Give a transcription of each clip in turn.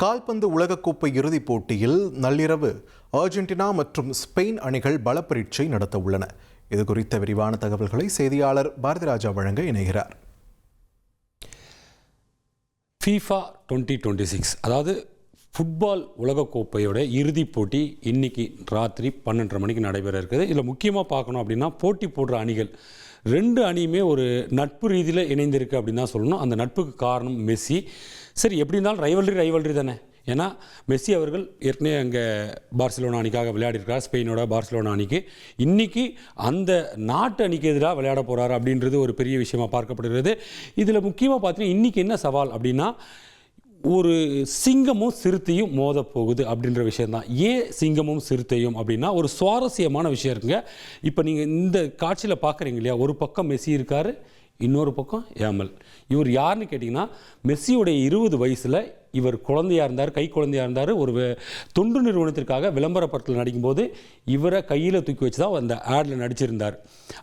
கால்பந்து உலகக்கோப்பை இறுதிப் போட்டியில் நள்ளிரவு அர்ஜென்டினா மற்றும் ஸ்பெயின் அணிகள் பலப்பரீட்சை நடத்த உள்ளன. இது குறித்த விரிவான தகவல்களை செய்தியாளர் பாரதிராஜா வழங்க இணைகிறார். FIFA 2026 அதாவது ஃபுட்பால் உலகக்கோப்பையோட இறுதிப் போட்டி இன்னைக்கு ராத்திரி 12:30 மணிக்கு நடைபெற இருக்குது. இதில் முக்கியமாக பார்க்கணும் அப்படின்னா போட்டி போடுற அணிகள் 2 அணியுமே ஒரு நட்பு ரீதியில் இணைந்திருக்கு அப்படின்னு தான் சொல்லணும். அந்த நட்புக்கு காரணம் மெஸ்ஸி. சரி, எப்படி இருந்தாலும் ரைவல்ரி தானே. ஏன்னா மெஸ்ஸி அவர்கள் ஏற்கனவே அங்கே பார்சிலோனா அணிக்காக விளையாடிருக்கார். ஸ்பெயினோட பார்சிலோனா அணிக்கு இன்றைக்கி அந்த நாட்டு அணிக்கு எதிராக விளையாட போகிறார் அப்படின்றது ஒரு பெரிய விஷயமாக பார்க்கப்படுகிறது. இதில் முக்கியமாக பார்த்தீங்கன்னா இன்றைக்கி என்ன சவால் அப்படின்னா ஒரு சிங்கமும் சிறுத்தையும் மோத போகுது அப்படின்ற விஷயந்தான். ஏன் சிங்கமும் சிறுத்தையும் அப்படின்னா ஒரு சுவாரஸ்யமான விஷயம் இருக்குங்க. இப்போ நீங்கள் இந்த காட்சியில் பார்க்குறீங்க இல்லையா, ஒரு பக்கம் மெஸ்ஸி இருக்கார், இன்னொரு பக்கம் யாமல். இவர் யாருன்னு கேட்டிங்கன்னா மெஸ்ஸியோடைய 20 வயசில் இவர் குழந்தையாக இருந்தார், கை குழந்தையாக இருந்தார். ஒரு தொண்டு நிறுவனத்திற்காக விளம்பரப்படத்தில் நடிக்கும்போது இவரை கையில் தூக்கி வச்சு தான் அந்த ஆடில் நடிச்சிருந்தார்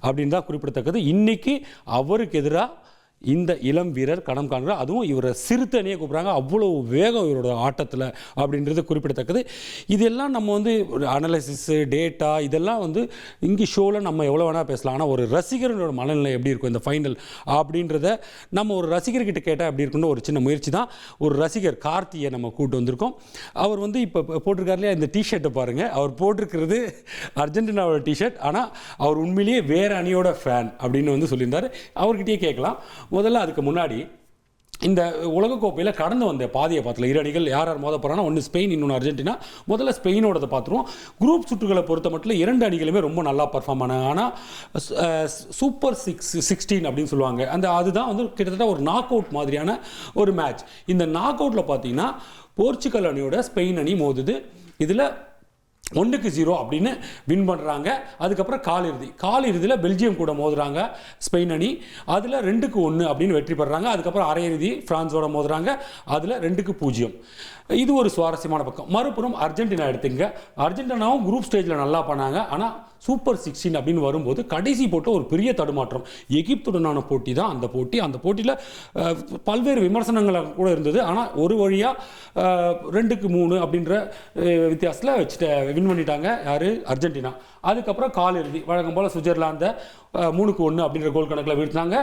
அப்படின்னு தான் குறிப்பிடத்தக்கது. இன்றைக்கி அவருக்கு எதிராக இந்த இளம் வீரர் களம் காண்கிறார். அதுவும் இவரை சிறுத்தணியை கூப்பிட்றாங்க. அவ்வளோ வேகம் இவரோட ஆட்டத்தில் அப்படின்றது குறிப்பிடத்தக்கது. இதெல்லாம் நம்ம அனலைசிஸு டேட்டா இதெல்லாம் இங்கே ஷோவில் நம்ம எவ்வளோ வேணால் பேசலாம். ஆனால் ஒரு ரசிகர்களோட மனநிலை எப்படி இருக்கும் இந்த ஃபைனல் அப்படின்றத நம்ம ஒரு ரசிகர்கிட்ட கேட்டால் எப்படி இருக்குன்னு ஒரு சின்ன முயற்சி தான். ஒரு ரசிகர் கார்த்தியை நம்ம கூப்பிட்டு வந்திருக்கோம். அவர் இப்போ போட்டிருக்காரு இல்லையா, இந்த டிஷர்ட்டை பாருங்கள். அவர் போட்டிருக்கிறது அர்ஜென்டினாவோட டிஷர்ட். ஆனால் அவர் உண்மையிலேயே வேறு அணியோட ஃபேன் அப்படின்னு சொல்லியிருந்தார். அவர்கிட்டயே கேட்கலாம். முதல்ல அதுக்கு முன்னாடி இந்த உலகக்கோப்பையில் கடந்து வந்த பாதியை பார்த்தல 2 அணிகள் யார் மோத போகிறாங்கன்னா ஒன்று ஸ்பெயின், இன்னொன்று அர்ஜென்டினா. முதல்ல ஸ்பெயினோடதை பார்த்துருவோம். குரூப் சுற்றுகளை பொறுத்த மட்டும் 2 அணிகளுமே ரொம்ப நல்லா பர்ஃபார்ம் ஆனாங்க. ஆனால் சூப்பர் 16 அப்படின்னு சொல்லுவாங்க. அதுதான் கிட்டத்தட்ட ஒரு நாக் அவுட் மாதிரியான ஒரு மேட்ச். இந்த நாக் அவுட்டில் பார்த்தீங்கன்னா போர்ச்சுகல் அணியோட ஸ்பெயின் அணி மோதுது. இதில் 1-0 அப்படின்னு வின் பண்ணுறாங்க. அதுக்கப்புறம் காலிறுதியில் பெல்ஜியம் கூட மோதுறாங்க ஸ்பெயின் அணி. அதில் 2-1 அப்படின்னு வெற்றி பெறாங்க. அதுக்கப்புறம் அரையிறுதி பிரான்ஸோட மோதுறாங்க. அதில் 2-0. இது ஒரு சுவாரஸ்யமான பக்கம். மறுபுறம் அர்ஜென்டினா எடுத்துங்க. அர்ஜென்டினாவும் குரூப் ஸ்டேஜில் நல்லா பண்ணாங்க. ஆனால் சூப்பர் 16 அப்படின்னு வரும்போது கடைசி போட்டு ஒரு பெரிய தடுமாற்றம். எகிப்துடனான போட்டி தான் அந்த போட்டி. அந்த போட்டியில் பல்வேறு விமர்சனங்கள் கூட இருந்தது. ஆனால் ஒரு வழியாக 2-3 அப்படின்ற வித்தியாசத்தில் வச்சுட்டு வின் பண்ணிட்டாங்க யார், அர்ஜென்டினா. அதுக்கப்புறம் காலிறுதி வழக்கம் போல் சுவிட்சர்லாந்தை 3-1 அப்படின்ற கோல் கணக்கில் வீழ்த்தினாங்க.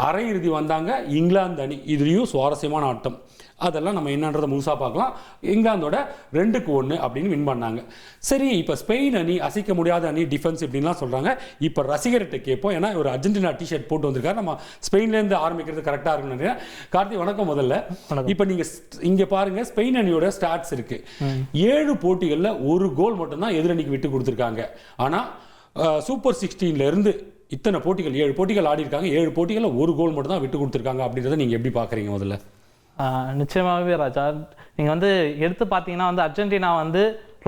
அரையிறுதி வந்தாங்க இங்கிலாந்து அணி. இதுலேயும் சுவாரஸ்யமான ஆட்டம். அதெல்லாம் நம்ம என்னன்றதை முழுசாக பார்க்கலாம். இங்கிலாந்தோட 2-1 அப்படின்னு வின் பண்ணாங்க. சரி, இப்போ ஸ்பெயின் அணி அசைக்க முடியாத அணி, டிஃபென்ஸ் இப்படின்லாம் சொல்கிறாங்க. இப்போ ரசிகர்கிட்ட கேட்போம். ஏன்னா ஒரு அர்ஜென்டினா டிஷர்ட் போட்டு வந்திருக்காரு. நம்ம ஸ்பெயின்லேருந்து ஆரம்பிக்கிறது கரெக்டாக இருக்குன்னு நினைக்கிறேன். கார்த்தி, வணக்கம். முதல்ல இப்போ நீங்கள் இங்கே பாருங்கள், ஸ்பெயின் அணியோட ஸ்டாட்ஸ் இருக்குது. 7 போட்டிகளில் 1 கோல் மட்டும்தான் எதிரணிக்கு விட்டு கொடுத்துருக்காங்க. ஆனால் சூப்பர் 16லேருந்து இத்தனை போட்டிகள் 7 போட்டிகள் ஆடி இருக்காங்க. 7 போட்டிகளில் 1 கோல் மட்டும் தான் விட்டு கொடுத்துருக்காங்க. அப்படின்றத நீங்கள் எப்படி பார்க்குறீங்க? முதல்ல நிச்சயமாகவே ராஜா, நீங்கள் எடுத்து பார்த்தீங்கன்னா அர்ஜென்டினா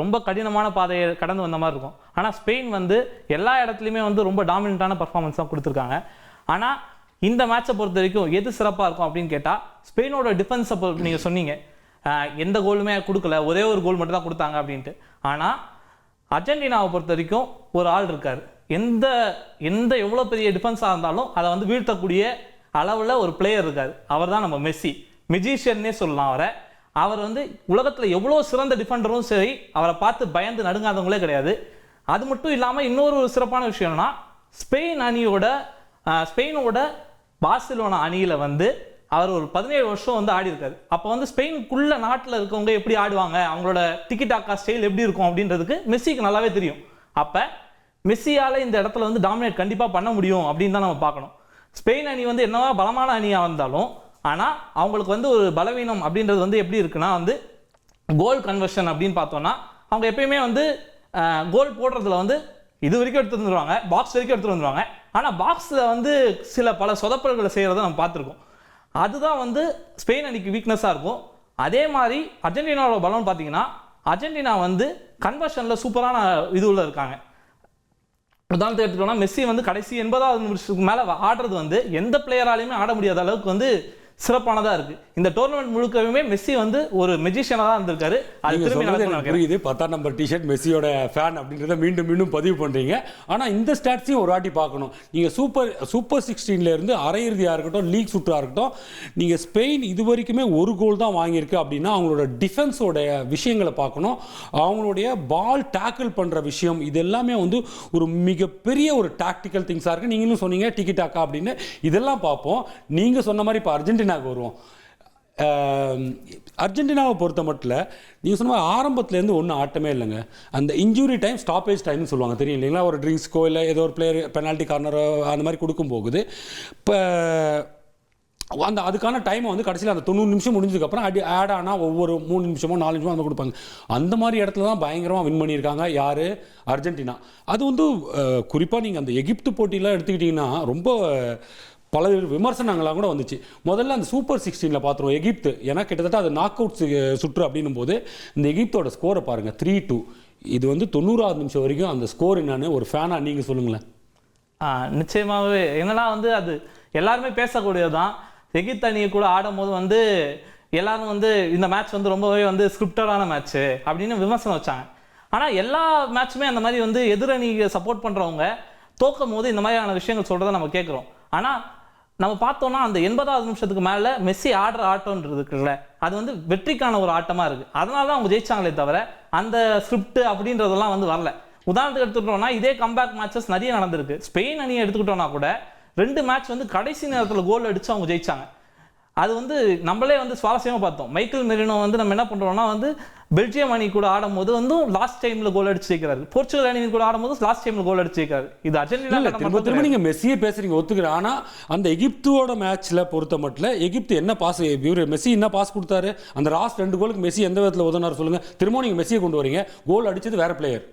ரொம்ப கடினமான பாதையை கடந்து வந்த மாதிரி இருக்கும். ஆனால் ஸ்பெயின் எல்லா இடத்துலையுமே ரொம்ப டாமினண்ட்டான பர்ஃபார்மன்ஸ் தான் கொடுத்துருக்காங்க. ஆனால் இந்த மேட்சை பொறுத்த வரைக்கும் எது சிறப்பாக இருக்கும் அப்படின்னு கேட்டால் ஸ்பெயினோட டிஃபென்ஸை நீங்கள் சொன்னீங்க, எந்த கோலுமே கொடுக்கல, ஒரே ஒரு கோல் மட்டும் தான் கொடுத்தாங்க அப்படின்ட்டு. ஆனால் அர்ஜென்டினாவை பொறுத்த வரைக்கும் ஒரு ஆள் இருக்கார். எந்த எவ்வளோ பெரிய டிஃபென்ஸாக இருந்தாலும் அதை வீழ்த்தக்கூடிய அளவில் ஒரு பிளேயர் இருக்கார். அவர் தான் நம்ம மெஸ்ஸி. மெஜிஷியன்னே சொல்லலாம் அவரை. அவர் உலகத்தில் எவ்வளோ சிறந்த டிஃபெண்டரும் சரி, அவரை பார்த்து பயந்து நடுங்காதவங்களே கிடையாது. அது மட்டும் இல்லாமல் இன்னொரு சிறப்பான விஷயம்னா ஸ்பெயினோட பார்சிலோனா அணியில் அவர் ஒரு 17 வருஷம் ஆடி இருக்காரு. அப்போ ஸ்பெயினுக்குள்ள நாட்டில் இருக்கவங்க எப்படி ஆடுவாங்க, அவங்களோட டிக்கிடாக்கா ஸ்டைல் எப்படி இருக்கும் அப்படின்றதுக்கு மெஸ்ஸிக்கு நல்லாவே தெரியும். அப்போ மெஸ்ஸியால் இந்த இடத்துல டாமினேட் கண்டிப்பாக பண்ண முடியும் அப்படின்னு தான் நம்ம பார்க்கணும். ஸ்பெயின் அணி என்னவா பலமான அணியாக வந்தாலும், ஆனால் அவங்களுக்கு ஒரு பலவீனம் அப்படின்றது எப்படி இருக்குன்னா கோல் கன்வர்ஷன் அப்படின்னு பார்த்தோன்னா அவங்க எப்பயுமே கோல் போடுறதுல இது வரைக்கும் எடுத்துட்டு வந்துடுவாங்க, பாக்ஸ் வரைக்கும் எடுத்துகிட்டு வந்துடுவாங்க. ஆனால் பாக்ஸில் சில பல சொதப்பல்களை செய்கிறத நம்ம பார்த்துருக்கோம். அதுதான் ஸ்பெயின் அணிக்கு வீக்னஸாக இருக்கும். அதே மாதிரி அர்ஜென்டினாவோட பலம்னு பார்த்தீங்கன்னா அர்ஜென்டினா கன்வர்ஷனில் சூப்பரான இதுவில் இருக்காங்க. உதாரணத்தை எடுத்துக்கிட்டோம்னா மெஸ்ஸி கடைசி 80வது நிமிஷத்துக்கு மேலே ஆடுறது எந்த பிளேயராலையுமே ஆட முடியாத அளவுக்கு சிறப்பானதா இருக்கு. இந்த டோர்னமெண்ட் முழுக்கவே மெஸ்ஸி வந்து ஒரு மெஜிஷியனா தான் இருந்திருக்காரு. அது திரும்பி நடக்கும். இது 10ஆம் நம்பர் டிஷர்ட் மெஸ்ஸியோட ஃபேன் அப்படின்றத மீண்டும் மீண்டும் பதிவு பண்றீங்க. ஆனா இந்த ஸ்டாட்ஸையும் ஒரு வாட்டி பார்க்கணும். நீங்க சூப்பர் 16ல இருந்து அரையிறுதியா இருக்கட்டும், லீக் சுற்றா இருக்கட்டும், நீங்க ஸ்பெயின் இது வரைக்குமே ஒரு கோல் தான் வாங்கியிருக்கு அப்படின்னா அவங்களோட டிஃபென்ஸோட விஷயங்களை பார்க்கணும். அவங்களுடைய பால் டேக்கிள் பண்ற விஷயம் இது எல்லாமே வந்து ஒரு மிகப்பெரிய ஒரு டாக்டிக்கல் திங்ஸா இருக்கு. நீங்களும் சொன்னீங்க டிக்கி டாக்கா அப்படின்னு, இதெல்லாம் பார்ப்போம். நீங்க சொன்ன மாதிரி இப்போ அர்ஜென்டினாவுக்கு வருவோம். அர்ஜென்டினாவை பொறுத்த மட்டும் நீங்கள் சொன்ன ஆரம்பத்துலேருந்து ஒன்றும் ஆட்டமே இல்லைங்க. அந்த இன்ஜுரி டைம் ஸ்டாப்பேஜ் டைம்னு சொல்லுவாங்க, தெரியும் இல்லைங்களா? ஒரு ட்ரிங்க்ஸ்க்கோ இல்லை ஏதோ ஒரு பிளேயர் பெனால்ட்டி கார்னரோ அந்த மாதிரி கொடுக்கும் போகுது. இப்போ அதுக்கான டைமை வந்து கடைசியில் அந்த 90 நிமிஷம் முடிஞ்சதுக்கப்புறம் ஆட் ஆனால் ஒவ்வொரு 3 நிமிஷமோ 4 நிமிஷமோ அந்த கொடுப்பாங்க. அந்த மாதிரி இடத்துல தான் பயங்கரமாக வின் பண்ணியிருக்காங்க. யார்? அர்ஜென்டினா. அது வந்து குறிப்பாக நீங்கள் அந்த எகிப்து போட்டியெலாம் எடுத்துக்கிட்டிங்கன்னா ரொம்ப பல விமர்சனங்களாக கூட வந்துச்சு. முதல்ல அந்த சூப்பர் 16ல் பார்த்துருவோம் எகிப்து, ஏன்னா கிட்டத்தட்ட அது நாக் அவுட் சுற்று அப்படின்னும் போது இந்த எகிப்தோட ஸ்கோரை பாருங்கள் 3-2. இது வந்து 90வது நிமிஷம் வரைக்கும் அந்த ஸ்கோர் என்னன்னு ஒரு ஃபேனாக நீங்கள் சொல்லுங்களேன். நிச்சயமாகவே என்னன்னா வந்து அது எல்லாருமே பேசக்கூடியது தான். எகிப்து அணியை கூட ஆடும் போது வந்து எல்லாரும் வந்து இந்த மேட்ச் வந்து ரொம்பவே வந்து ஸ்கிரிப்டடான மேட்ச்சு அப்படின்னு விமர்சனம் வச்சாங்க. ஆனால் எல்லா மேட்சுமே அந்த மாதிரி வந்து எதிரணிக்கு சப்போர்ட் பண்ணுறவங்க தோக்கும் போது இந்த மாதிரியான விஷயங்கள் சொல்கிறத நம்ம கேட்குறோம். ஆனால் நம்ம பார்த்தோம்னா அந்த 80வது நிமிஷத்துக்கு மேலே மெஸ்ஸி ஆடுற ஆட்டம்ன்றது இருக்குல்ல, அது வந்து வெற்றிக்கான ஒரு ஆட்டமாக இருக்குது. அதனால தான் அவங்க ஜெயிச்சாங்களே தவிர அந்த ஸ்கிரிப்ட் அப்படின்றதெல்லாம் வந்து வரல. உதாரணத்துக்கு எடுத்துக்கிட்டோம்னா இதே கம்பேக் மேட்சஸ் நிறைய நடந்திருக்கு. ஸ்பெயின் அணியை எடுத்துக்கிட்டோம்னா கூட 2 மேட்ச் வந்து கடைசி நேரத்தில் கோல் அடித்து அவங்க ஜெயிச்சாங்க. அது வந்து நம்மளே வந்து சுவாரஸ்யமாக பார்த்தோம். மைக்கேல் மெரினோ வந்து நம்ம என்ன பண்ணுறோம்னா வந்து பெல்ஜியம் அணி கூட ஆடும்போது வந்து லாஸ்ட் டைமில் கோல் அடிச்சு ஜெயிக்கிறாரு. போர்ச்சுகல் அணி கூட ஆடும்போது லாஸ்ட் டைமில் கோல் அடிச்சு ஜெயிக்கிறாரு. இது அர்ஜென்டினா திரும்ப நீங்கள் மெஸ்ஸியே பேசுறீங்க, ஒத்துக்கிறேன். ஆனால் அந்த எகிப்தோட மேட்ச்சில் பொறுத்த மட்டும் எகிப்து என்ன பாஸ், இவர் மெஸ்ஸி என்ன பாஸ் கொடுத்தாரு? அந்த லாஸ்ட் 2 கோலுக்கு மெஸ்ஸி எந்த விதத்தில் உதவினார் சொல்லுங்கள். திரும்ப நீங்கள் மெஸ்ஸியை கொண்டு வரீங்க, கோல் அடிச்சது வேற பிளேயர்.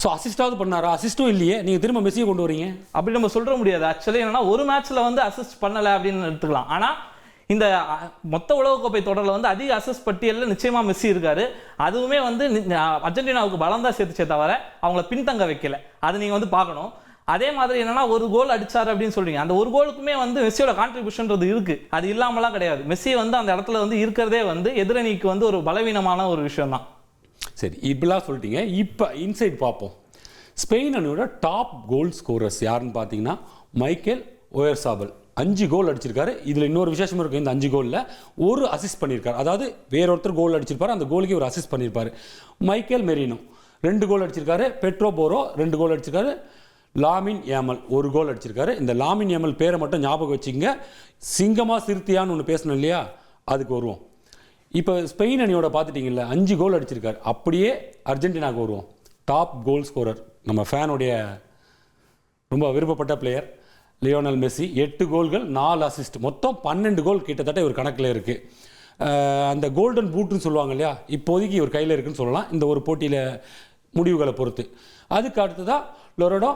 ஸோ அசிஸ்டாவது பண்ணாரா? அசிஸ்டும் இல்லையே, நீங்கள் திரும்ப மெஸ்ஸியை கொண்டு வரீங்க. அப்படி நம்ம சொல்ல முடியாது. ஆக்சுவலி என்னன்னா ஒரு மேட்ச்சில் வந்து அசிஸ்ட் பண்ணலை அப்படின்னு எடுத்துக்கலாம். ஆனால் இந்த மொத்த உலகக்கோப்பை தொடரில் வந்து அதிக அசிஸ்ட் பட்டியலில் நிச்சயமாக மெஸ்ஸி இருக்காரு. அதுவுமே வந்து அர்ஜென்டினாவுக்கு பலம் தான் சேர்த்துச்சே தவிர அவங்கள பின்தங்க வைக்கல. அது நீங்கள் வந்து பார்க்கணும். அதே மாதிரி என்னன்னா ஒரு கோல் அடிச்சாரு அப்படின்னு சொல்றீங்க. அந்த ஒரு கோலுக்குமே வந்து மெஸ்ஸியோட கான்ட்ரிபியூஷன்றது இருக்கு. அது இல்லாமலாம் கிடையாது. மெஸ்ஸி வந்து அந்த இடத்துல வந்து இருக்கிறதே வந்து எதிரணிக்கு வந்து ஒரு பலவீனமான ஒரு விஷயம் தான். சரி, இப்படிலாம் சொல்லிட்டீங்க. இப்போ இன்சைட் பார்ப்போம். ஸ்பெயின் அணியோட டாப் கோல் ஸ்கோரர்ஸ் யாருன்னு பார்த்தீங்கன்னா மைக்கேல் ஓயர்சாபல் 5 கோல் அடிச்சிருக்காரு. இதில் இன்னொரு விசேஷம் இருக்குது. இந்த 5 கோலில் ஒரு அசிஸ்ட் பண்ணியிருக்காரு. அதாவது வேறொருத்தர் கோல் அடிச்சிருப்பாரு, அந்த கோலுக்கு ஒரு அசிஸ்ட் பண்ணியிருப்பாரு. மைக்கேல் மெரினோ 2 கோல் அடிச்சிருக்காரு. பெட்ரோ போரோ 2 கோல் அடிச்சிருக்காரு. லாமின் ஏமல் 1 கோல் அடிச்சிருக்காரு. இந்த லாமின் ஏமல் பேரை மட்டும் ஞாபகம் வச்சுங்க. சிங்கமா சிறுத்தையான்னு ஒன்று பேசணும் இல்லையா, அதுக்கு வருவோம். இப்போ ஸ்பெயின் அணியோட பார்த்துட்டிங்கல்ல 5 கோல் அடிச்சிருக்காரு. அப்படியே அர்ஜென்டினாவுக்கு வருவோம். டாப் கோல் ஸ்கோரர் நம்ம ஃபேனுடைய ரொம்ப விருப்பப்பட்ட பிளேயர் லியோனல் மெஸ்ஸி 8 கோல்கள் 4 அசிஸ்ட், மொத்தம் 12 கோல் கிட்டத்தட்ட ஒரு கணக்கில் இருக்குது. அந்த கோல்டன் பூட்டுன்னு சொல்லுவாங்க இல்லையா, இப்போதைக்கு ஒரு கையில் இருக்குன்னு சொல்லலாம் இந்த ஒரு போட்டியில் முடிவுகளை பொறுத்து. அதுக்கு அடுத்ததாக லொரடோ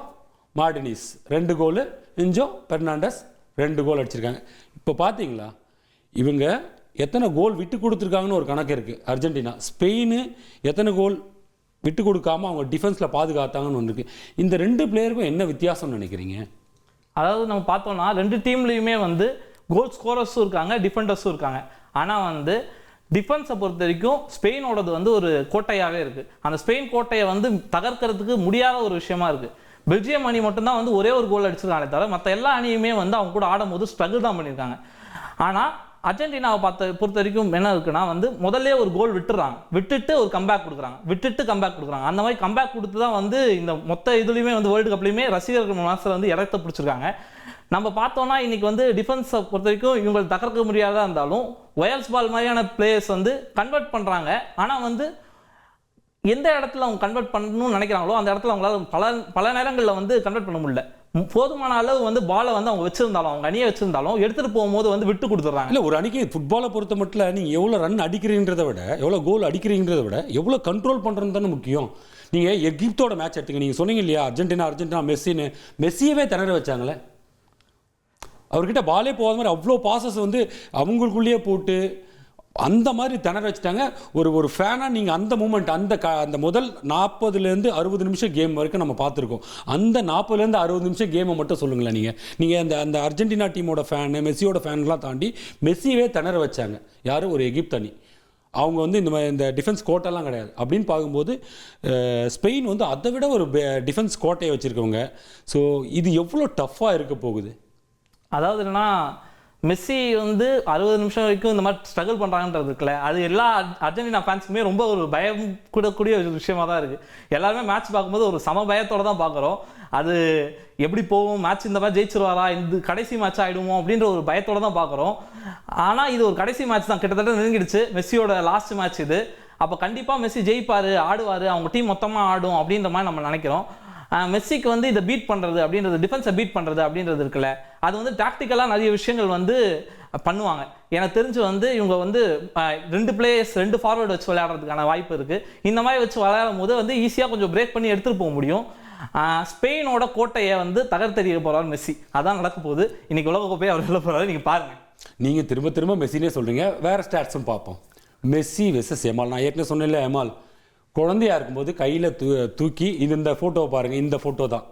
மார்டினிஸ் 2 கோல், இன்ஜோ பெர்னாண்டஸ் 2 கோல் அடிச்சிருக்காங்க. இப்போ பார்த்தீங்களா இவங்க எத்தனை கோல் விட்டு கொடுத்துருக்காங்கன்னு ஒரு கணக்கு இருக்குது. அர்ஜென்டினா ஸ்பெயின் எத்தனை கோல் விட்டு கொடுக்காமல் அவங்க டிஃபென்ஸில் பாதுகாத்தாங்கன்னு ஒன்று இருக்குது. இந்த 2 பிளேயருக்கும் என்ன வித்தியாசம்னு நினைக்கிறீங்க? அதாவது நம்ம பார்த்தோம்னா 2 டீம்லேயுமே வந்து கோல் ஸ்கோரர்ஸும் இருக்காங்க, டிஃபெண்டர்ஸும் இருக்காங்க. ஆனால் வந்து டிஃபென்ஸை பொறுத்த வரைக்கும் ஸ்பெயினோடது வந்து ஒரு கோட்டையாகவே இருக்குது. அந்த ஸ்பெயின் கோட்டையை வந்து தகர்க்கிறதுக்கு முடியாத ஒரு விஷயமா இருக்குது. பெல்ஜியம் அணி மட்டும்தான் வந்து ஒரே ஒரு கோல் அடிச்சிருக்காங்களே தவிர மற்ற எல்லா அணியுமே வந்து அவங்க கூட ஆடும்போது ஸ்ட்ரகிள் தான் பண்ணியிருக்காங்க. ஆனால் அர்ஜென்டினாவை பொறுத்த வரைக்கும் என்ன இருக்குன்னா வந்து முதல்ல ஒரு கோல் விட்டுட்டு ஒரு கம்பேக் கொடுக்குறாங்க. அந்த மாதிரி கம்பேக் கொடுத்து தான் வந்து இந்த மொத்த இதுலையுமே வந்து வேர்ல்டு கப்லையுமே ரசிகர்கள் மனசில் வந்து இடத்த பிடிச்சிருக்காங்க. நம்ம பார்த்தோம்னா இன்னைக்கு வந்து டிஃபென்ஸை பொறுத்த வரைக்கும் இவங்களை தகர்க்க முடியாதா இருந்தாலும் ஒயல்ஸ் பால் மாதிரியான பிளேயர்ஸ் வந்து கன்வெர்ட் பண்ணுறாங்க. ஆனால் வந்து எந்த இடத்துல அவங்க கன்வெர்ட் பண்ணணும்னு நினைக்கிறாங்களோ அந்த இடத்துல அவங்களால பல நேரங்களில் வந்து கன்வெர்ட் பண்ண முடியல. போதுமான அளவு வந்து பாலை வந்து அவங்க வச்சிருந்தாலும் அவங்க அணியை வச்சிருந்தாலும் எடுத்துகிட்டு போகும்போது வந்து விட்டு கொடுத்துட்றாங்க. இல்லை, ஒரு அணிக்கு ஃபுட்பாலை பொறுத்த மட்டும் நீங்கள் எவ்வளோ ரன் அடிக்கிறீங்கிறத விட எவ்வளோ கோல் அடிக்கிறீங்கிறத விட எவ்வளோ கண்ட்ரோல் பண்ணுறது தானே முக்கியம். நீங்கள் எகிப்தோட மேட்ச் எடுத்துங்க, நீங்கள் சொன்னீங்க இல்லையா அர்ஜென்டினா மெஸ்ஸியவே திணற வச்சாங்களே. அவர்கிட்ட பாலே போகாத மாதிரி அவ்வளோ பாசஸ் வந்து அவங்களுக்குள்ளேயே போட்டு அந்த மாதிரி திணற வச்சுட்டாங்க. ஒரு ஃபேனாக நீங்கள் அந்த மூமெண்ட் அந்த முதல் 40லேருந்து 60 நிமிஷம் கேம் வரைக்கும் நம்ம பார்த்துருக்கோம். அந்த 40லேருந்து 60 நிமிஷம் கேமை மட்டும் சொல்லுங்களேன். நீங்கள் அந்த அர்ஜென்டினா டீமோட ஃபேனு, மெஸ்ஸியோட ஃபேன்லாம் தாண்டி மெஸ்ஸியவே திணற வச்சாங்க. யார்? ஒரு எகிப்து அணி. அவங்க வந்து இந்த டிஃபென்ஸ் கோட்டெல்லாம் கிடையாது. அப்படின்னு பார்க்கும்போது ஸ்பெயின் வந்து அதை விட ஒரு டிஃபென்ஸ் கோட்டையை வச்சுருக்கவங்க. ஸோ இது எவ்வளோ டஃப்பாக இருக்க போகுது? அதாவது என்னன்னா, மெஸ்ஸி வந்து 60 நிமிஷம் வரைக்கும் இந்த மாதிரி ஸ்ட்ரகிள் பண்ணுறாங்கன்றது இருக்குல்ல, அது எல்லா அர்ஜென்டினா ஃபேன்ஸுக்குமே ரொம்ப ஒரு பயம் கூடக்கூடிய ஒரு விஷயமா தான் இருக்குது. எல்லாருமே மேட்ச் பார்க்கும்போது ஒரு சம பயத்தோடு தான் பார்க்குறோம். அது எப்படி போகும், மேட்ச் இந்த மாதிரி ஜெயிச்சிருவாரா, இந்த கடைசி மேட்ச் ஆகிடுவோம் அப்படின்ற ஒரு பயத்தோடு தான் பார்க்குறோம். ஆனால் இது ஒரு கடைசி மேட்ச் தான், கிட்டத்தட்ட நெருங்கிடுச்சு. மெஸ்ஸியோட லாஸ்ட் மேட்ச் இது. அப்போ கண்டிப்பாக மெஸ்ஸி ஜெயிப்பார், ஆடுவார், அவங்க டீம் மொத்தமாக ஆடும் அப்படின்ற மாதிரி நம்ம நினைக்கிறோம். மெஸ்ஸிக்கு வந்து இதை பீட் பண்ணுறது அப்படின்றது, டிஃபென்ஸை பீட் பண்ணுறது அப்படின்றது இருக்குல்ல, அது வந்து டாக்டிக்கலாக நிறைய விஷயங்கள் வந்து பண்ணுவாங்க. எனக்கு தெரிஞ்சு வந்து இவங்க வந்து 2 பிளேயர்ஸ் 2 ஃபார்வர்டு வச்சு விளையாடுறதுக்கான வாய்ப்பு இருக்குது. இந்த மாதிரி வச்சு விளையாடும் போது வந்து ஈஸியாக கொஞ்சம் பிரேக் பண்ணி எடுத்துகிட்டு போக முடியும். ஸ்பெயினோட கோட்டையை வந்து தகர்த்தெறிய போகிறார் மெஸ்ஸி. அதான் நடக்க போகுது. இன்னைக்கு உலகக்கோப்பையை அவர் சொல்ல போகிறாரு. நீங்கள் பாருங்கள். நீங்கள் திரும்ப மெஸ்ஸினே சொல்கிறீங்க. வேறு ஸ்டாட்ஸும் பார்ப்போம். மெஸ்ஸி வெர்சஸ் எமால். நான் ஏற்கனவே சொன்னேன்ல, எமால் குழந்தையாக இருக்கும்போது கையில் தூக்கி இந்த ஃபோட்டோவை பாருங்கள். இந்த ஃபோட்டோ தான்.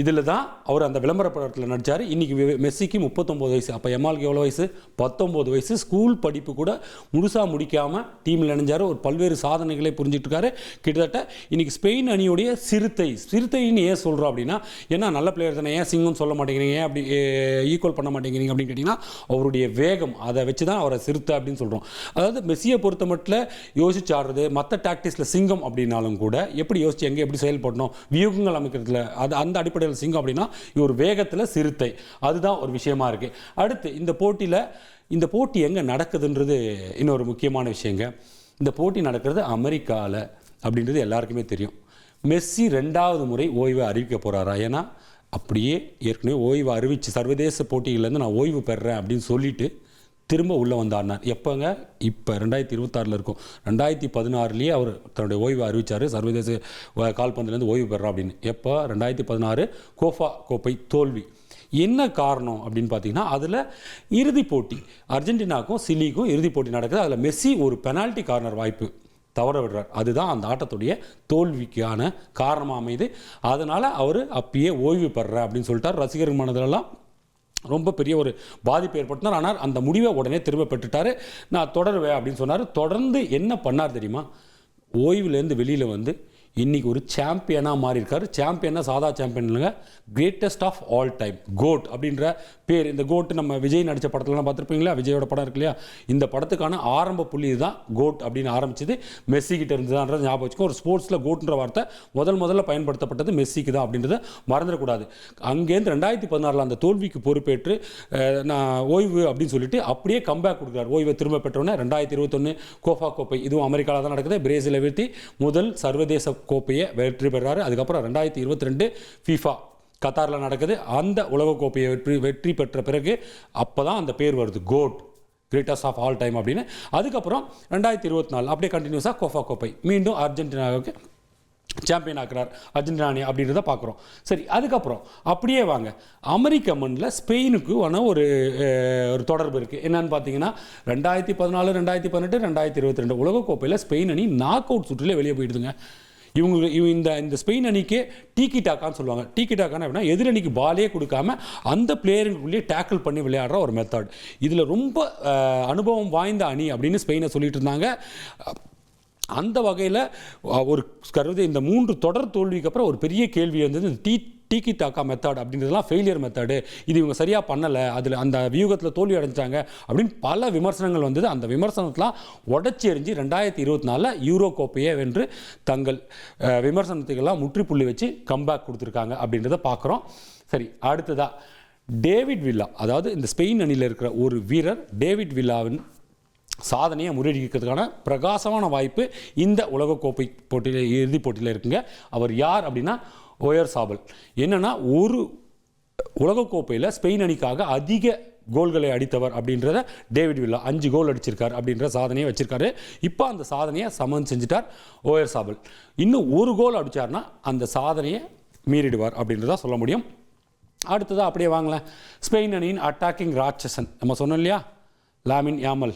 இதில் தான் அவர் அந்த விளம்பர படத்தில் நடித்தார். இன்றைக்கி மெஸ்ஸிக்கு 39 வயசு. அப்போ எமாலுக்கு எவ்வளோ வயசு? 19 வயசு. ஸ்கூல் படிப்பு கூட முழுசாக முடிக்காமல் டீமில் இணைஞ்சார். ஒரு பல்வேறு சாதனைகளை புரிஞ்சிட்ருக்காரு. கிட்டத்தட்ட இன்றைக்கி ஸ்பெயின் அணியோடைய சிறுத்தைன்னு ஏன் சொல்கிறோம் அப்படின்னா, ஏன்னா நல்ல பிளேயர் தானே, ஏன் சிங்கம்னு சொல்ல மாட்டேங்கிறீங்க, ஏன் அப்படி ஈக்குவல் பண்ண மாட்டேங்கிறீங்க அப்படின்னு கேட்டிங்கன்னா, அவருடைய வேகம், அதை வச்சு தான் அவரை சிறுத்தை அப்படின்னு சொல்கிறோம். அதாவது மெஸ்ஸியை பொறுத்த மட்டும் யோசிச்சு ஆடுறது, மற்ற டாக்டிக்ஸில் சிங்கம் அப்படின்னாலும் கூட எப்படி யோசிச்சு எங்கே எப்படி செயல்படணும், வியூகங்கள் அமைக்கிறதுல அந்த அடிப்படையில் சிங்கம் அப்படின்னா இவர் வேகத்தில் சிறுத்தை. அதுதான் ஒரு விஷயமா இருக்கு. அடுத்து இந்த போட்டி எங்கே நடக்குதுன்றது இன்னொரு முக்கியமான விஷயங்க. இந்த போட்டி நடக்கிறது அமெரிக்காவில் அப்படின்றது எல்லாருக்குமே தெரியும். மெஸ்ஸி 2வது முறை ஓய்வை அறிவிக்க போகிறாரா? ஏன்னா அப்படியே ஏற்கனவே ஓய்வு அறிவித்து சர்வதேச போட்டிகள்லேருந்து நான் ஓய்வு பெறுறேன் அப்படின்னு சொல்லிட்டு திரும்ப உள்ளே வந்தார்னார். எப்போங்க? இப்போ 2026 இருக்கும். 2016 அவர் தன்னுடைய ஓய்வு அறிவித்தார். சர்வதேச கால்பந்துலேருந்து ஓய்வு பெறா அப்படின்னு. எப்போ? 2016 கோஃபா கோப்பை தோல்வி. என்ன காரணம் அப்படின்னு பார்த்தீங்கன்னா, அதில் இறுதிப் போட்டி அர்ஜென்டினாவுக்கும் சிலிக்கும் இறுதிப் போட்டி நடக்குது. அதில் மெஸ்ஸி ஒரு பெனால்ட்டி கார்னர் வாய்ப்பு தவற விடுறார். அதுதான் அந்த ஆட்டத்துடைய தோல்விக்கான காரணமாக அமைது. அதனால் அவர் அப்பயே ஓய்வு பெறார் அப்படின்னு சொல்லிட்டார். ரசிகர்கள் மனதிலெல்லாம் ரொம்ப பெரிய ஒரு பாதிப்பு ஏற்படுத்தினார். ஆனால் அந்த முடிவை உடனே திரும்ப பெற்றுட்டார். நான் தொடருவேன் அப்படின்னு சொன்னார். தொடர்ந்து என்ன பண்ணார் தெரியுமா? ஓய்வுலேருந்து வெளியில் வந்து இன்றைக்கி ஒரு சாம்பியனாக மாறி இருக்கார். சாம்பியனாக சாதா சாம்பியன் இல்லைங்க, greatest of all time, GOAT அப்படின்ற பேர். இந்த கோட் நம்ம விஜய் நடித்த படத்துலலாம் பார்த்துருப்பீங்களா? விஜயோட படம் இருக்கு இல்லையா? இந்த படத்துக்கான ஆரம்ப புள்ளி இதுதான். கோட் அப்படின்னு ஆரம்பிச்சது மெஸ்ஸிக்கிட்ட இருந்துதான்றது ஞாபகம் வச்சுக்கோ. ஒரு ஸ்போர்ட்ஸில் கோட்ன்ற வார்த்தை முதல்ல பயன்படுத்தப்பட்டது மெஸ்ஸிக்கு தான் அப்படின்றத மறந்துடக்கூடாது. அங்கேருந்து 2016 அந்த தோல்விக்கு பொறுப்பேற்று நான் ஓய்வு அப்படின்னு சொல்லிட்டு அப்படியே கம்பேக் கொடுக்குறாரு. ஓய்வை திரும்ப பெற்றோன்னே 2021 கோஃபா கோப்பை, இதுவும் அமெரிக்காவில் தான் நடக்குது. பிரேசிலை வீழ்த்தி முதல் சர்வதேச கோப்பையை வெற்றி பெறாரு. அதுக்கப்புறம் 2022 FIFA கத்தாரில் நடக்குது. அந்த உலகக்கோப்பையை வெற்றி பெற்ற பிறகு அப்போ தான் அந்த பேர் வருது, GOAT, greatest of all time அப்படின்னு. அதுக்கப்புறம் 2024 அப்படியே கண்டினியூஸாக கோஃபா கோப்பை மீண்டும் அர்ஜென்டினாவுக்கு சாம்பியன் ஆக்குறார் அர்ஜென்டினா அணி அப்படின்றத பார்க்குறோம். சரி, அதுக்கப்புறம் அப்படியே வாங்க, அமெரிக்க மண்ணில் ஸ்பெயினுக்கு ஒரு தொடர்பு இருக்குது. என்னன்னு பார்த்தீங்கன்னா 2014, 2018, 2022 உலகக்கோப்பையில் ஸ்பெயின் அணி நாக் அவுட் சுற்றிலே வெளியே போயிடுதுங்க. இந்த ஸ்பெயின் அணிக்கு டீக்கி டாக்கான்னு சொல்லுவாங்க. டீக்கி டாக்கான அப்படின்னா எதிரணிக்கு பாலே கொடுக்காம அந்த பிளேயருக்குள்ளேயே டேக்கிள் பண்ணி விளையாடுற ஒரு மெத்தட். இதில் ரொம்ப அனுபவம் வாய்ந்த அணி அப்படின்னு ஸ்பெயினை சொல்லிட்டு இருந்தாங்க. அந்த வகையில் இந்த 3 தொடர் தோல்விக்கு அப்புறம் ஒரு பெரிய கேள்வி வந்தது, டீக்கி டாக்கா மெத்தட் அப்படின்றதுலாம் ஃபெயிலியர் மெத்தடு, இது இவங்க சரியாக பண்ணலை, அதில் அந்த வியூகத்தில் தோல்வி அடைஞ்சிட்டாங்க அப்படின்னு பல விமர்சனங்கள் வந்தது. அந்த விமர்சனத்தெலாம் உடச்சி எறிஞ்சு 2024 யூரோ கோப்பையை வென்று தங்கள் விமர்சனத்துக்கெல்லாம் முற்றுப்புள்ளி வச்சு கம்பேக் கொடுத்துருக்காங்க அப்படின்றத பார்க்குறோம். சரி, அடுத்ததாக டேவிட் வில்லா, அதாவது இந்த ஸ்பெயின் அணியில் இருக்கிற ஒரு வீரர் டேவிட் வில்லாவின் சாதனையை முறியடிக்கிறதுக்கான பிரகாசமான வாய்ப்பு இந்த உலகக்கோப்பை போட்டியில் இறுதிப் போட்டியில் இருக்குங்க. அவர் யார் அப்படின்னா ஓயர்சாபல். என்னென்னா ஒரு உலகக்கோப்பையில் ஸ்பெயின் அணிக்காக அதிக கோல்களை அடித்தவர் அப்படின்றத டேவிட் வில்லா 5 கோல் அடிச்சிருக்கார் அப்படின்ற சாதனையை வச்சிருக்காரு. இப்போ அந்த சாதனையை சமன் செஞ்சுட்டார் ஓயர்சாபல். இன்னும் 1 கோல் அடித்தார்னா அந்த சாதனையை மீறிடுவார் அப்படின்றத சொல்ல முடியும். அடுத்ததாக அப்படியே வாங்கலாம், ஸ்பெயின் அணியின் அட்டாக்கிங் ராட்சசன் நம்ம சொன்னோம் இல்லையா, லாமின் யாமல்.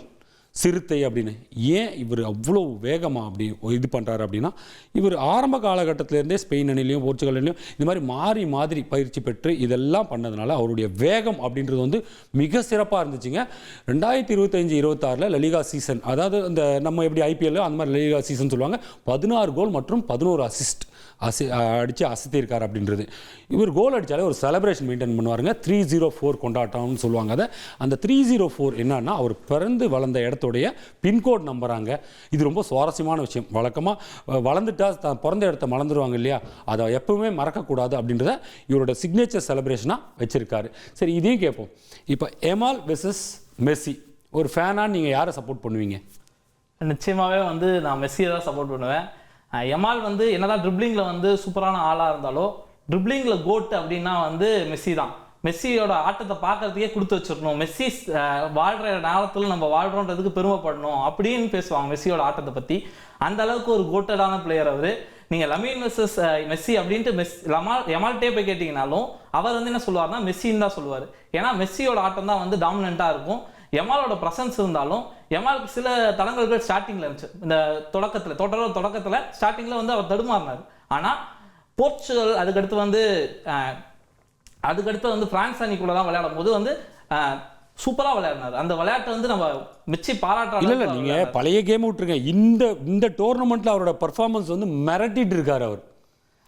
சிறுத்தை அப்படின்னு. ஏன் இவர் அவ்வளோ வேகமாக அப்படி இது பண்ணுறாரு அப்படின்னா, இவர் ஆரம்ப காலகட்டத்திலேருந்தே ஸ்பெயின் அணிலையும் போர்ச்சுகல்லையும் இந்த மாதிரி மாதிரி பயிற்சி பெற்று இதெல்லாம் பண்ணதுனால அவருடைய வேகம் அப்படின்றது வந்து மிக சிறப்பாக இருந்துச்சுங்க. 2025-26 லலிகா சீசன், அதாவது இந்த நம்ம எப்படி ஐபிஎல் அந்த மாதிரி லலிகா சீசன் சொல்லுவாங்க, 16 கோல் மற்றும் 11 அசிஸ்ட் அடித்து அசத்தியிருக்கார் அப்படின்றது. இவர் கோல் அடித்தாலே ஒரு செலிப்ரேஷன் மெயின்டைன் பண்ணுவாருங்க. 304 கொண்டாட்டம்னு சொல்லுவாங்க. அதை அந்த 304 என்னன்னா அவர் பிறந்து வளர்ந்த இடத்துடைய பின்கோட் நம்புறாங்க. இது ரொம்ப சுவாரஸ்யமான விஷயம். வழக்கமாக வளர்ந்துட்டா பிறந்த இடத்த மறந்துடுவாங்க இல்லையா, அதை எப்பவுமே மறக்கக்கூடாது அப்படின்றத இவரோட சிக்னேச்சர் செலிப்ரேஷனாக வச்சுருக்காரு. சரி, இதையும் கேட்போம். இப்போ எமால் வெர்சஸ் மெஸ்ஸி, ஒரு ஃபேனாக நீங்கள் யாரை சப்போர்ட் பண்ணுவீங்க? நிச்சயமாகவே வந்து நான் மெஸ்ஸியை தான் சப்போர்ட் பண்ணுவேன். எமால் வந்து என்னதான் ட்ரிப்ளிங்கில் வந்து சூப்பரான ஆளாக இருந்தாலும் ட்ரிப்ளிங்கில் கோட் அப்படின்னா வந்து மெஸ்ஸி தான். மெஸ்ஸியோட ஆட்டத்தை பார்க்கறதுக்கே கொடுத்து வச்சிடணும், மெஸ்ஸி வாழ்கிற நேரத்தில் நம்ம வாழ்கிறோன்றதுக்கு பெருமைப்படணும் அப்படின்னு பேசுவாங்க மெஸ்ஸியோட ஆட்டத்தை பற்றி. அந்த அளவுக்கு ஒரு கோட்டடான பிளேயர் அவர். நீங்கள் லமீன் வெர்சஸ் மெஸ்ஸி அப்படின்ட்டு எமால்ட்டே போய் கேட்டிங்கனாலும் அவர் வந்து என்ன சொல்லுவார்னா மெஸ்ஸின்னு தான் சொல்லுவார். ஏன்னா மெஸ்ஸியோட ஆட்டம் தான் வந்து டாமினண்ட்டாக இருக்கும். எமாலோட ப்ரெசன்ஸ் இருந்தாலும் எமாலுக்கு சில தடங்கல்கள் ஸ்டார்டிங்கில் இருந்துச்சு. இந்த தொடக்கத்தில் ஸ்டார்டிங்கில் வந்து அவர் தடுமாறினார். ஆனால் போர்ச்சுகல் அதுக்கடுத்து வந்து பிரான்ஸ் அணிக்குள்ள தான் விளையாடும் போது வந்து சூப்பராக விளையாடினார். அந்த விளையாட்டை வந்து நம்ம மிச்சி பாராட்டுறோம். இல்லை நீங்கள் பழைய கேம் விட்டுருங்க, இந்த டோர்னமெண்ட்டில் அவரோட பர்ஃபார்மன்ஸ் வந்து மிரட்டிட்டு இருக்கார் அவர்.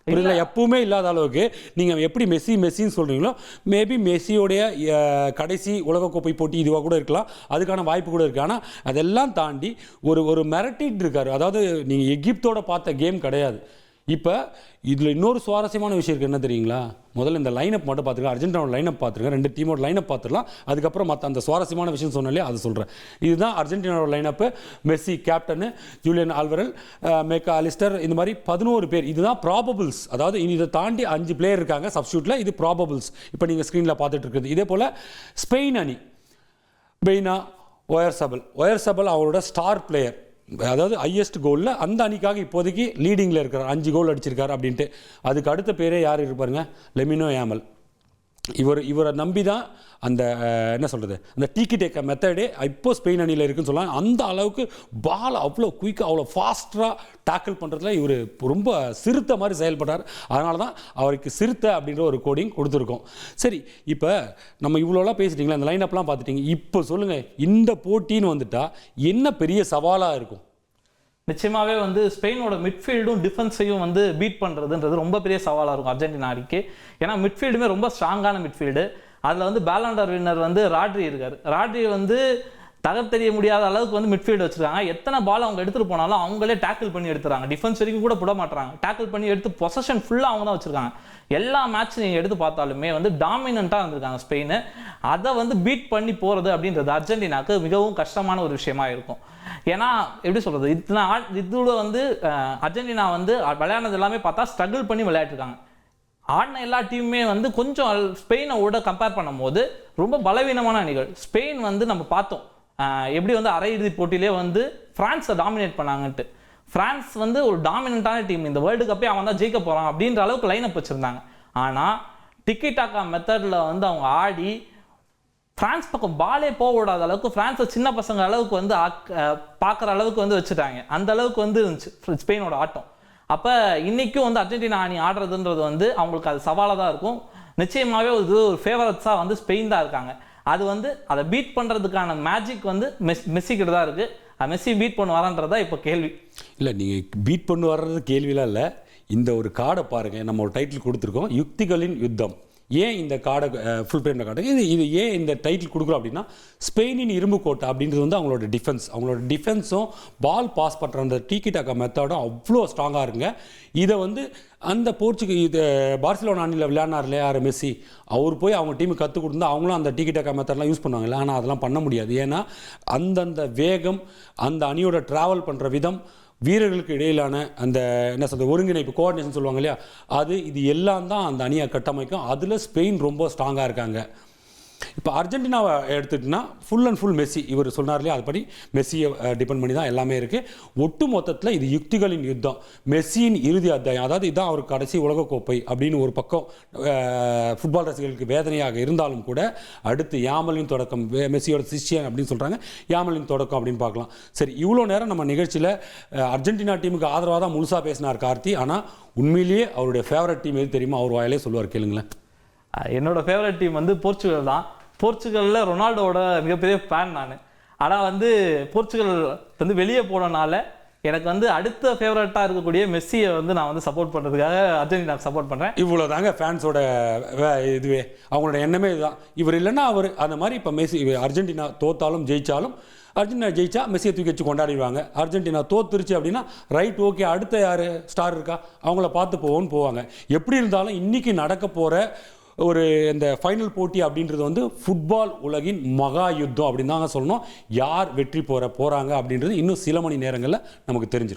புரியல, எப்பவுமே இல்லாத அளவுக்கு. நீங்கள் எப்படி மெஸ்ஸின்னு சொல்கிறீங்களோ, மேபி மெஸ்ஸியோடைய கடைசி உலகக்கோப்பை போட்டி இதுவாக கூட இருக்கலாம், அதுக்கான வாய்ப்பு கூட இருக்குது. ஆனால் அதெல்லாம் தாண்டி ஒரு மிரட்டிட்டு இருக்காரு. அதாவது நீங்கள் எகிப்தோட பார்த்த கேம் கிடையாது. இப்போ இதில் இன்னொரு சுவாரஸ்யமான விஷயம் இருக்குது. என்ன தெரியுங்களா? முதல்ல இந்த லைனப் மட்டும் பார்த்துருக்கேன், அர்ஜென்டினாவோட லைனப் பார்த்துருக்கேன், 2 டீமோட லைனப் பார்த்துடலாம். அதுக்கப்புறம் மற்ற அந்த சுவாரஸ்யமான விஷயம் சொன்னாலே அது சொல்கிறேன். இதுதான் அர்ஜென்டினாவோட லைனப்பு. மெஸ்ஸி கேப்டனு, ஜூலியன் ஆல்வரல், மேக்கா அலிஸ்டர், இந்த மாதிரி 11 பேர். இதுதான் ப்ராபபிள்ஸ். அதாவது இதை தாண்டி 5 பிளேயர் இருக்காங்க சப்ஸ்டியூட்டில். இது ப்ராபபிள்ஸ். இப்போ நீங்கள் ஸ்க்ரீனில் பார்த்துட்டு இருக்குது. இதே போல் ஸ்பெயின் அணி, பெய்னா ஒயர்சபல் அவரோட ஸ்டார் பிளேயர், அதாவது ஹையஸ்ட் கோலில் அந்த அணிக்காக இப்போதைக்கு லீடிங்கில் இருக்கிறார். 5 கோல் அடிச்சிருக்காரு அப்படின்ட்டு. அதுக்கு அடுத்த பேரே யார் இருப்பாருங்க? லெமினோ யாமல். இவரை நம்பி தான் அந்த என்ன சொல்கிறது, அந்த டீக்கி டேக்க மெத்தடே இப்போ ஸ்பெயின் அணியில் இருக்குன்னு சொல்லலாம். அந்த அளவுக்கு பால் அவ்வளோ குயிக்காக அவ்வளோ ஃபாஸ்ட்டாக டேக்கிள் பண்ணுறதுல இவர் ரொம்ப சிறுத்தை மாதிரி செயல்பட்டார். அதனால தான் அவருக்கு சிறுத்தை அப்படின்ற ஒரு கோடிங் கொடுத்துருக்கோம். சரி, இப்போ நம்ம இவ்வளோலாம் பேசிட்டிங்களா, அந்த லைனப்லாம் பார்த்துட்டிங்க. இப்போ சொல்லுங்கள், இந்த போட்டின்னு வந்துட்டால் என்ன பெரிய சவாலாக இருக்கும்? நிச்சயமாகவே வந்து ஸ்பெயினோட மிட்ஃபீல்டும் டிஃபென்ஸையும் வந்து பீட் பண்ணுறதுன்றது ரொம்ப பெரிய சவாலாக இருக்கும் அர்ஜென்டினா அணிக்கு. ஏன்னா மிட்ஃபீல்டுமே ரொம்ப ஸ்ட்ராங்கான மிட்ஃபீல்டு. அதில் வந்து பேலண்டர் வின்னர் வந்து ராட்ரி இருக்கார். ராட்ரி வந்து தகர்த்தெறிய முடியாத அளவுக்கு வந்து மிட்ஃபீல்டு வச்சுருக்காங்க. எத்தனை பால் அவங்க எடுத்துகிட்டு போனாலும் அவங்களே டேக்கிள் பண்ணி எடுத்துறாங்க. டிஃபென்ஸ் வரைக்கும் கூட போட மாட்டாங்க. டேக்கிள் பண்ணி எடுத்து பொசஷன் ஃபுல்லாக அவங்க தான் வச்சுருக்காங்க. எல்லா மேட்ச் நீங்கள் எடுத்து பார்த்தாலுமே வந்து டாமினண்ட்டாக இருந்திருக்காங்க ஸ்பெயின். அதை வந்து பீட் பண்ணி போகிறது அப்படின்றது அர்ஜென்டினாவுக்கு மிகவும் கஷ்டமான ஒரு விஷயமா இருக்கும். ஏன்னா எப்படி சொல்கிறது, இதோட வந்து அர்ஜென்டினா வந்து விளையாடுறது எல்லாமே பார்த்தா ஸ்ட்ரகிள் பண்ணி விளையாட்டுருக்காங்க. ஆடின எல்லா டீமுமே வந்து கொஞ்சம் ஸ்பெயினோட கம்பேர் பண்ணும்போது ரொம்ப பலவீனமான அணிகள். ஸ்பெயின் வந்து நம்ம பார்த்தோம் எப்படி வந்து அரையிறுதி போட்டியிலே வந்து பிரான்ஸை டாமினேட் பண்ணாங்கன்ட்டு. பிரான்ஸ் வந்து ஒரு டாமினண்ட்டான டீம், இந்த வேர்ல்டு கப்பே அவன் தான் ஜெயிக்க போகிறான் அப்படின்ற அளவுக்கு லைனப் வச்சுருந்தாங்க. ஆனால் டிக்கி டாக்கா மெத்தடில் வந்து அவங்க ஆடி பிரான்ஸ் பக்கம் பாலே போக விடாத அளவுக்கு, பிரான்ஸை சின்ன பசங்க அளவுக்கு வந்து பார்க்குற அளவுக்கு வந்து வச்சுட்டாங்க. அந்த அளவுக்கு வந்து இருந்துச்சு ஸ்பெயினோட ஆட்டம். அப்போ இன்றைக்கும் வந்து அர்ஜென்டினா அணி ஆடுறதுன்றது வந்து அவங்களுக்கு அது சவாலாக தான் இருக்கும். நிச்சயமாகவே ஒரு ஃபேவரட்ஸாக வந்து ஸ்பெயின் தான் இருக்காங்க. அது வந்து அதை பீட் பண்ணுறதுக்கான மேஜிக் வந்து மெஸ்ஸி கிட்ட தான் இருக்குது. மெஸ்ஸி பீட் பண்ண வரான்றதா இப்போ கேள்வி. இல்லை, நீங்கள் பீட் பண்ண வர்றது கேள்விலாம் இல்லை. இந்த ஒரு கார்டை பாருங்கள், நம்ம ஒரு டைட்டில் கொடுத்துருக்கோம், யுக்திகளின் யுத்தம். ஏன் இந்த கார்டை ஃபுல் பிரேமில் கார்டு இது ஏன் இந்த டைட்டில் கொடுக்குறோம் அப்படின்னா, ஸ்பெயினின் இரும்பு கோட்டை அப்படின்றது வந்து அவங்களோட டிஃபென்ஸும் பால் பாஸ் பண்ணுற அந்த டீக்கி டாக்கா மெத்தடும் அவ்வளோ ஸ்ட்ராங்காக இருக்குங்க. இதை வந்து அந்த பார்சிலோனா அணியில் விளையாடினார் இல்லையா மெஸ்ஸி, அவர் போய் அவங்க டீமுக்கு கற்றுக் கொடுத்தா அவங்களும் அந்த டீக்கி டாக்கா மெத்தட்லாம் யூஸ் பண்ணுவாங்கல்ல. ஆனால் அதெல்லாம் பண்ண முடியாது. ஏன்னா அந்தந்த வேகம், அந்த அணியோட ட்ராவல் பண்ணுற விதம், வீரர்களுக்கு இடையிலான அந்த என்ன சொல்கிறது ஒருங்கிணைப்பு, கோஆர்டினேஷன் சொல்லுவாங்க இல்லையா, இது எல்லாம் தான் அந்த அணியை கட்டமைக்கும். அதில் ஸ்பெயின் ரொம்ப ஸ்ட்ராங்காக இருக்காங்க. இப்போ அர்ஜென்டினாவை எடுத்துக்கிட்டோன்னா ஃபுல் அண்ட் ஃபுல் மெஸ்ஸி, இவர் சொன்னார் இல்லையா, அதுபடி மெஸ்ஸியை டிபெண்ட் பண்ணி தான் எல்லாமே இருக்குது. ஒட்டு மொத்தத்தில் இது யுக்திகளின் யுத்தம். மெஸ்ஸியின் இறுதி அத்தியாயம், அதாவது இதுதான் அவர் கடைசி உலகக்கோப்பை அப்படின்னு ஒரு பக்கம் ஃபுட்பால் ரசிகர்களுக்கு வேதனையாக இருந்தாலும் கூட, அடுத்து யாமலின் தொடக்கம், மெஸ்ஸியோட சிஷ்யன் அப்படின்னு சொல்கிறாங்க, யாமலின் தொடக்கம் அப்படின்னு பார்க்கலாம். சரி, இவ்வளோ நேரம் நம்ம நிகழ்ச்சியில் அர்ஜென்டினா டீமுக்கு ஆதரவாக தான் முழுசாக பேசினார் கார்த்தி. ஆனால் உண்மையிலேயே அவருடைய ஃபேவரட் டீம் எது தெரியுமா? அவர் வாயிலே சொல்லுவார், கேளுங்களேன். என்னோட ஃபேவரட் டீம் வந்து போர்ச்சுகல் தான். போர்ச்சுகலில் ரொனால்டோட மிகப்பெரிய ஃபேன் நான். ஆனால் வந்து போர்ச்சுகல் வந்து வெளியே போனனால எனக்கு வந்து அடுத்த ஃபேவரட்டாக இருக்கக்கூடிய மெஸ்ஸியை வந்து நான் வந்து சப்போர்ட் பண்ணுறதுக்காக அர்ஜென்டினாக்கு சப்போர்ட் பண்ணுறேன். இவ்வளோ தாங்க ஃபேன்ஸோட இதுவே, அவங்களோட எண்ணமே இதுதான். இவர் இல்லைன்னா அவர் அந்த மாதிரி. இப்போ மெஸ்ஸி, அர்ஜென்டினா தோத்தாலும் ஜெயித்தாலும், அர்ஜென்டினா ஜெயிச்சா மெஸ்ஸியை தூக்கி வச்சு கொண்டாடிடுவாங்க. அர்ஜென்டினா தோத்துருச்சு அப்படின்னா ரைட், ஓகே, அடுத்த யார் ஸ்டார் இருக்கா அவங்கள பார்த்து போவாங்க. எப்படி இருந்தாலும் இன்றைக்கி நடக்க போகிற ஒரு இந்த ஃபைனல் போட்டி அப்படின்றது வந்து ஃபுட்பால் உலகின் மகா யுத்தம் அப்படின்னு தாங்க சொல்லணும். யார் வெற்றி போகிறாங்க அப்படின்றது இன்னும் சில மணி நேரங்களில் நமக்கு தெரிஞ்சிடும்.